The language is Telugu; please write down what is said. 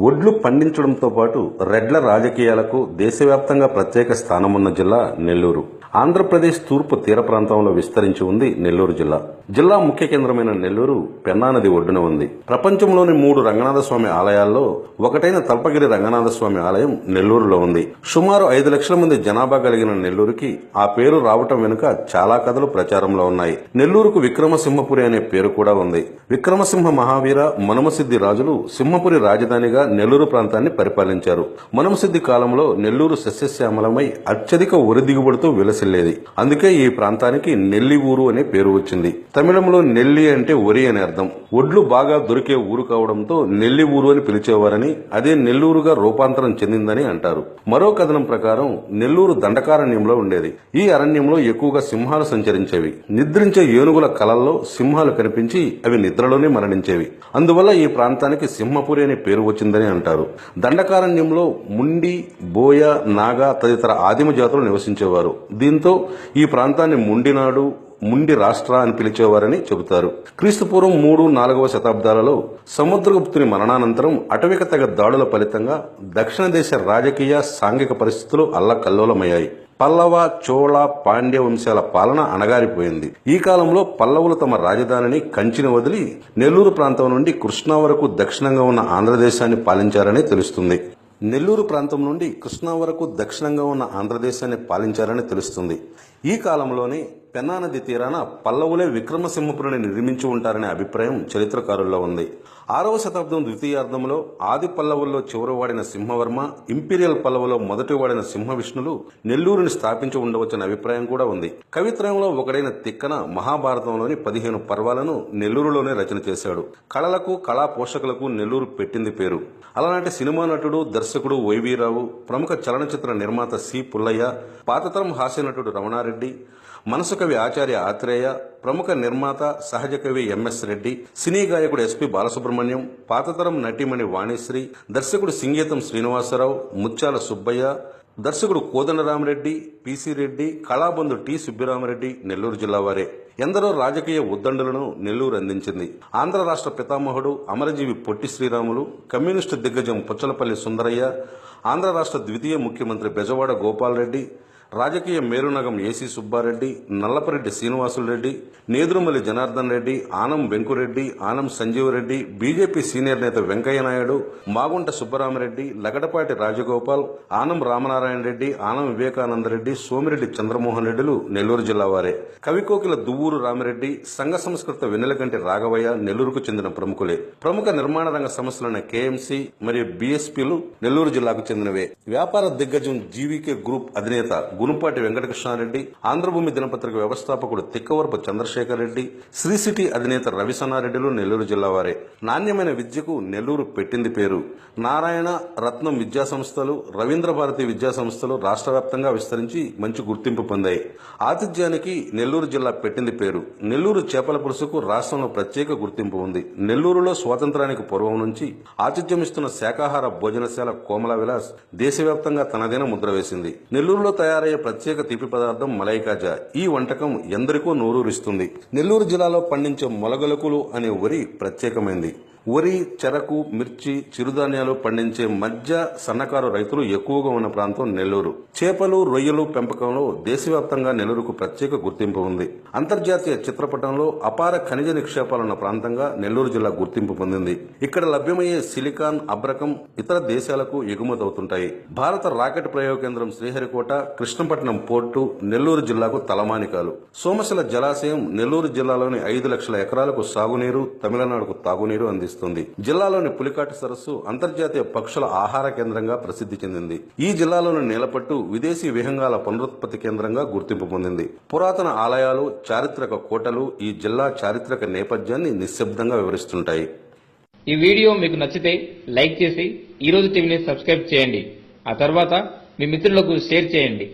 వడ్లు పండించడంతో పాటు రెడ్ల రాజకీయాలకు దేశవ్యాప్తంగా ప్రత్యేక స్థానమున్న జిల్లా నెల్లూరు. ఆంధ్రప్రదేశ్ తూర్పు తీర ప్రాంతంలో విస్తరించి ఉంది నెల్లూరు జిల్లా. జిల్లా ముఖ్య కేంద్రమైన నెల్లూరు పెన్నా నది ఒడ్డున ఉంది. ప్రపంచంలోని 3 రంగనాథస్వామి ఆలయాల్లో ఒకటైన తల్పగిరి రంగనాథస్వామి ఆలయం నెల్లూరులో ఉంది. సుమారు 5 లక్షల మంది జనాభా కలిగిన నెల్లూరుకి ఆ పేరు రావటం వెనుక చాలా కథలు ప్రచారంలో ఉన్నాయి. నెల్లూరుకు విక్రమసింహపురి అనే పేరు కూడా ఉంది. విక్రమసింహ మహావీర మనుమసిద్ధి రాజులు సింహపురి రాజధానిగా నెల్లూరు ప్రాంతాన్ని పరిపాలించారు. మనుమసిద్ధి కాలంలో నెల్లూరు సస్యశ్యామలమై అత్యధిక వరి దిగుబడితో విలసిల్లేది. అందుకే ఈ ప్రాంతానికి నెల్లి ఊరు అనే పేరు వచ్చింది. తమిళంలో నెల్లి అంటే వరి అని అర్థం. ఒడ్లు బాగా దొరికే ఊరు కావడంతో నెల్లి ఊరు అని పిలిచేవారని, అదే నెల్లూరుగా రూపాంతరం చెందిందని అంటారు. మరో కథనం ప్రకారం నెల్లూరు దండకారణ్యంలో ఉండేది. ఈ అరణ్యంలో ఎక్కువగా సింహాలు సంచరించేవి. నిద్రించే ఏనుగుల కలల్లో సింహాలు కనిపించి అవి నిద్రలోనే మరణించేవి. అందువల్ల ఈ ప్రాంతానికి సింహపురి అనే పేరు వచ్చిందని అంటారు. దండకారణ్యంలో ముండి, బోయ, నాగ తదితర ఆదిమ జాతులు నివసించేవారు. దీంతో ఈ ప్రాంతాన్ని ముండినాడు, ముండి రాష్ట్ర అని పిలిచేవారని చెబుతారు. క్రీస్తుపూర్వం 3-4వ శతాబ్దాలలో సముద్రగుప్తుని మరణానంతరం అటవిక తెగ దాడుల ఫలితంగా దక్షిణ దేశ రాజకీయ, సాంఘిక పరిస్థితులు అల్లకల్లోలమయ్యాయి. పల్లవ, చోళ, పాండ్య వంశాల పాలన అణగారిపోయింది. ఈ కాలంలో పల్లవులు తమ రాజధానిని కంచిని వదిలి నెల్లూరు ప్రాంతం నుండి కృష్ణా వరకు దక్షిణంగా ఉన్న ఆంధ్రదేశాన్ని పాలించారని తెలుస్తుంది. నెల్లూరు ప్రాంతం నుండి కృష్ణా వరకు దక్షిణంగా ఉన్న ఆంధ్రదేశాన్ని పాలించారని తెలుస్తుంది. ఈ కాలంలోనే పెన్నా నది తీరాన పల్లవులే విక్రమసింహపురిని నిర్మించి ఉంటారనే అభిప్రాయం చరిత్రకారుల్లో ఉంది. 6వ శతాబ్దం ద్వితీయార్ధంలో ఆది పల్లవుల్లో చివరి వాడిన సింహవర్మ, ఇంపీరియల్ పల్లవులో మొదటి వాడిన సింహవిష్ణులు నెల్లూరుని స్థాపించి ఉండవచ్చనే అభిప్రాయం కూడా ఉంది. కవిత్రయంలో ఒకడైన తిక్కన మహాభారతంలోని 15 పర్వాలను నెల్లూరులోనే రచన చేశాడు. కళలకు, కళా పోషకులకు నెల్లూరు పెట్టింది పేరు. అలాంటి సినిమా నటుడు, దర్శకుడు వైవీరావు, ప్రముఖ చలనచిత్ర నిర్మాత సి పుల్లయ్య, పాతతరం హాస్య నటుడు రమణారెడ్డి, మనసు కవి ఆచార్య ఆత్రేయ, ప్రముఖ నిర్మాత సహజ కవి ఎంఎస్ రెడ్డి, సినీ గాయకుడు ఎస్పి బాలసుబ్రహ్మణ్యం, పాతతరం నటిమణి వాణిశ్రీ, దర్శకుడు సింగీతం శ్రీనివాసరావు, ముత్యాల సుబ్బయ్య, దర్శకుడు కోదండరామరెడ్డి, పిసి రెడ్డి, కళాబంధు టి సుబ్బిరామరెడ్డి నెల్లూరు జిల్లా వారే. ఎందరో రాజకీయ ఉద్దండులను నెల్లూరు అందించింది. ఆంధ్ర రాష్ట్ర పితామహుడు అమరజీవి పొట్టి శ్రీరాములు, కమ్యూనిస్టు దిగ్గజం పుచ్చలపల్లి సుందరయ్య, ఆంధ్ర రాష్ట్ర ద్వితీయ ముఖ్యమంత్రి బెజవాడ గోపాల్రెడ్డి, రాజకీయ మేరునగం AC Subbareddy, Nallapareddy Srinivasulareddy, Nedurumalli Janardhan Reddy, Anam Venkureddy, Anam Sanjeevareddy, BJP senior నేత వెంకయ్యనాయుడు, మాగుంట సుబ్బరామరెడ్డి, లగడపాటి రాజగోపాల్, ఆనం రామనారాయణ రెడ్డి, ఆనం వివేకానందరెడ్డి, సోమిరెడ్డి చంద్రమోహన్ రెడ్డిలు నెల్లూరు జిల్లా వారే. కవికోకిల దువ్వూరు రామిరెడ్డి, సంఘ సంస్కృత వెన్నెలకంటి రాఘవయ్య నెల్లూరుకు చెందిన ప్రముఖులే. ప్రముఖ నిర్మాణ రంగ సంస్థలైన కేఎంసీ మరియు బీఎస్పీలు నెల్లూరు జిల్లాకు చెందినవే. వ్యాపార దిగ్గజం జీవీకే గ్రూప్ అధినేత గునుపాటి వెంకటకృష్ణారెడ్డి, ఆంధ్రభూమి దినపత్రిక వ్యవస్థాపకుడు తిక్కవరపు చంద్రశేఖర్ రెడ్డి, శ్రీ సిటీ అధినేత రవిసన్నారెడ్డిలు నెల్లూరు జిల్లా వారే. నాణ్యమైన విద్యకు నెల్లూరు పెట్టింది పేరు. నారాయణ రత్నం విద్యా సంస్థలు, రవీంద్ర భారతి విద్యా సంస్థలు రాష్ట్ర వ్యాప్తంగా విస్తరించి మంచి గుర్తింపు పొందాయి. ఆతిథ్యానికి నెల్లూరు జిల్లా పెట్టింది పేరు. నెల్లూరు చేపల పులుసుకు రాష్ట్రంలో ప్రత్యేక గుర్తింపు ఉంది. నెల్లూరులో స్వాతంత్రానికి పూర్వం నుంచి ఆతిథ్యమిస్తున్న శాకాహార భోజనశాల కోమల విలాస్ దేశవ్యాప్తంగా తనదైన ముద్ర వేసింది. నెల్లూరులో తయారయ్యే ప్రత్యేక తీపి పదార్థం మలై కాజా. ఈ వంటకం ఎందరికో నోరూరిస్తుంది. నెల్లూరు జిల్లాలో పండించే మొలగలకులు అనే వరి ప్రత్యేకమైంది. వరి, చెరకు, మిర్చి, చిరుధాన్యాలు పండించే మధ్య సన్నకారు రైతులు ఎక్కువగా ఉన్న ప్రాంతం నెల్లూరు. చేపలు, రొయ్యలు పెంపకంలో దేశవ్యాప్తంగా నెల్లూరుకు ప్రత్యేక గుర్తింపు ఉంది. అంతర్జాతీయ చిత్రపటంలో అపార ఖనిజ నిక్షేపాలున్న ప్రాంతంగా నెల్లూరు జిల్లా గుర్తింపు పొందింది. ఇక్కడ లభ్యమయ్యే సిలికాన్, అబ్రకం ఇతర దేశాలకు ఎగుమతవుతుంటాయి. భారత రాకెట్ ప్రయోగ కేంద్రం శ్రీహరికోట, కృష్ణపట్నం పోర్టు నెల్లూరు జిల్లాకు తలమానికాలు. సోమశిల జలాశయం నెల్లూరు జిల్లాలోని 5 లక్షల ఎకరాలకు సాగునీరు, తమిళనాడుకు తాగునీరు అందిస్తుంది. జిల్లాలోని పులికాటి సరస్సు అంతర్జాతీయ పక్షుల ఆహార కేంద్రంగా ప్రసిద్ధి చెందింది. ఈ జిల్లాలోని నేలపట్టు విదేశీ విహంగాల పునరుత్పత్తి కేంద్రంగా గుర్తింపు పొందింది. పురాతన ఆలయాలు, చారిత్రక కోటలు ఈ జిల్లా చారిత్రక నేపథ్యాన్ని నిశ్శబ్దంగా వివరిస్తుంటాయి. ఈ వీడియో మీకు నచ్చితే లైక్ చేసి ఈరోజు టీవీని సబ్స్క్రైబ్ చేయండి. ఆ తర్వాత మీ మిత్రులకు షేర్ చేయండి.